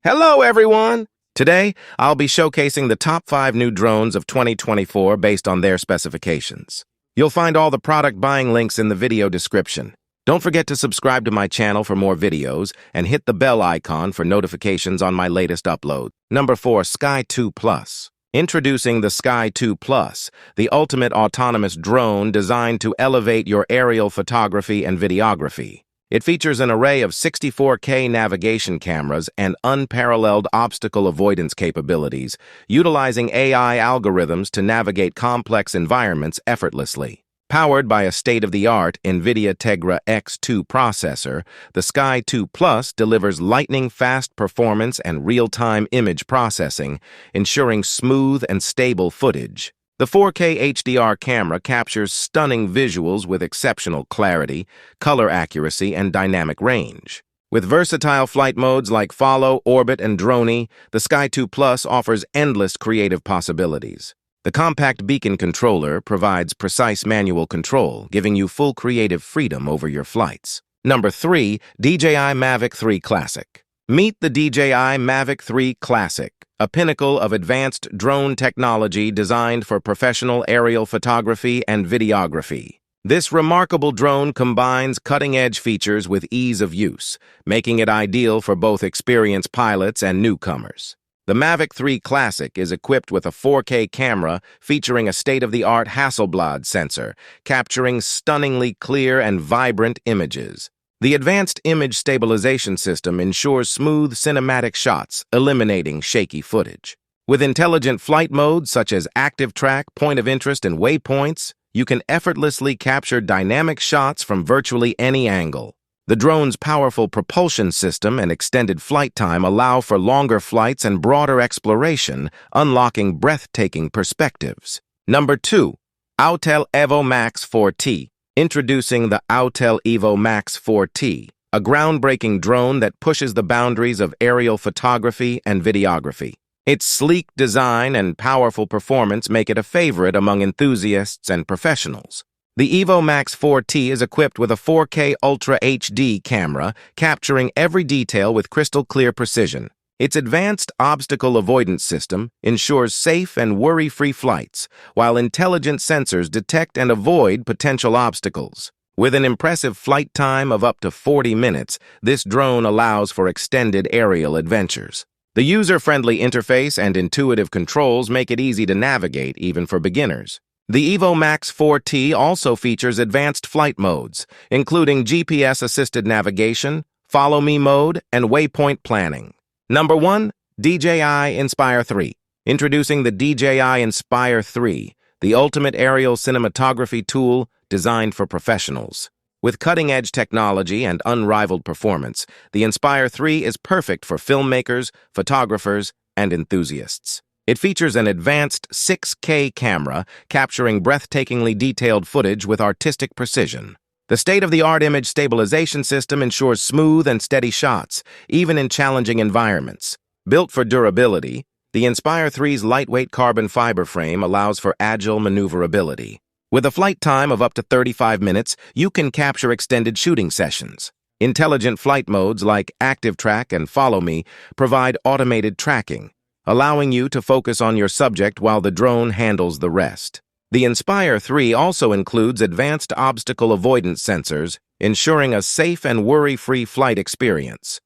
Hello, everyone! Today, I'll be showcasing the top 5 new drones of 2024 based on their specifications. You'll find all the product buying links in the video description. Don't forget to subscribe to my channel for more videos and hit the bell icon for notifications on my latest upload. Number 4. Sky 2 Plus. Introducing the Sky 2 Plus, the ultimate autonomous drone designed to elevate your aerial photography and videography. It features an array of 64K navigation cameras and unparalleled obstacle avoidance capabilities, utilizing AI algorithms to navigate complex environments effortlessly. Powered by a state-of-the-art NVIDIA Tegra X2 processor, the Sky 2 Plus delivers lightning-fast performance and real-time image processing, ensuring smooth and stable footage. The 4K HDR camera captures stunning visuals with exceptional clarity, color accuracy, and dynamic range. With versatile flight modes like follow, orbit, and drone, the Sky 2 Plus offers endless creative possibilities. The compact beacon controller provides precise manual control, giving you full creative freedom over your flights. Number 3. DJI Mavic 3 Classic. Meet the DJI Mavic 3 Classic, a pinnacle of advanced drone technology designed for professional aerial photography and videography. This remarkable drone combines cutting-edge features with ease of use, making it ideal for both experienced pilots and newcomers. The Mavic 3 Classic is equipped with a 4K camera featuring a state-of-the-art Hasselblad sensor, capturing stunningly clear and vibrant images. The advanced image stabilization system ensures smooth cinematic shots, eliminating shaky footage. With intelligent flight modes such as active track, point of interest, and waypoints, you can effortlessly capture dynamic shots from virtually any angle. The drone's powerful propulsion system and extended flight time allow for longer flights and broader exploration, unlocking breathtaking perspectives. Number 2. Autel Evo Max 4T. Introducing the Autel Evo Max 4T, a groundbreaking drone that pushes the boundaries of aerial photography and videography. Its sleek design and powerful performance make it a favorite among enthusiasts and professionals. The Evo Max 4T is equipped with a 4K Ultra HD camera, capturing every detail with crystal-clear precision. Its advanced obstacle avoidance system ensures safe and worry-free flights, while intelligent sensors detect and avoid potential obstacles. With an impressive flight time of up to 40 minutes, this drone allows for extended aerial adventures. The user-friendly interface and intuitive controls make it easy to navigate, even for beginners. The Evo Max 4T also features advanced flight modes, including GPS-assisted navigation, Follow Me mode, and waypoint planning. Number 1. DJI Inspire 3. Introducing the DJI Inspire 3, the ultimate aerial cinematography tool designed for professionals. With cutting-edge technology and unrivaled performance, the Inspire 3 is perfect for filmmakers, photographers, and enthusiasts. It features an advanced 6K camera capturing breathtakingly detailed footage with artistic precision. The state-of-the-art image stabilization system ensures smooth and steady shots, even in challenging environments. Built for durability, the Inspire 3's lightweight carbon fiber frame allows for agile maneuverability. With a flight time of up to 35 minutes, you can capture extended shooting sessions. Intelligent flight modes like Active Track and Follow Me provide automated tracking, allowing you to focus on your subject while the drone handles the rest. The Inspire 3 also includes advanced obstacle avoidance sensors, ensuring a safe and worry-free flight experience.